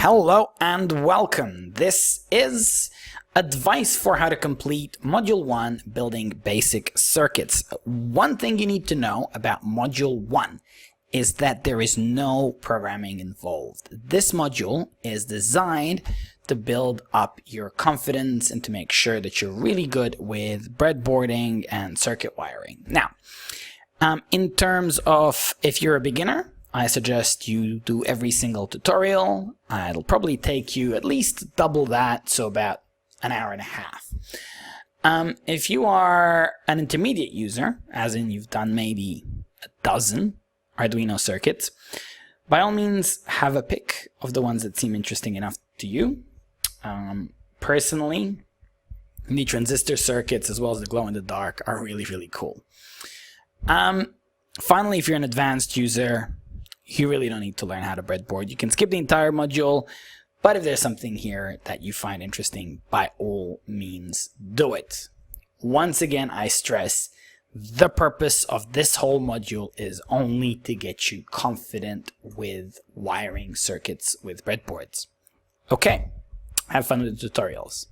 Hello and welcome. This is advice for how to complete Module 1, Building Basic Circuits. One thing you need to know about Module 1 is that there is no programming involved. This module is designed to build up your confidence and to make sure that you're really good with breadboarding and circuit wiring. Now, in terms of if you're a beginner, I suggest you do every single tutorial. It'll probably take you at least double that, so about an hour and a half. If you are an intermediate user, as in you've done maybe a dozen Arduino circuits, by all means have a pick of the ones that seem interesting enough to you. Personally, the transistor circuits as well as the glow-in-the-dark are really, really cool. Finally, if you're an advanced user, you really don't need to learn how to breadboard. You can skip the entire module, but if there's something here that you find interesting, by all means, do it. Once again, I stress, the purpose of this whole module is only to get you confident with wiring circuits with breadboards. Okay, have fun with the tutorials.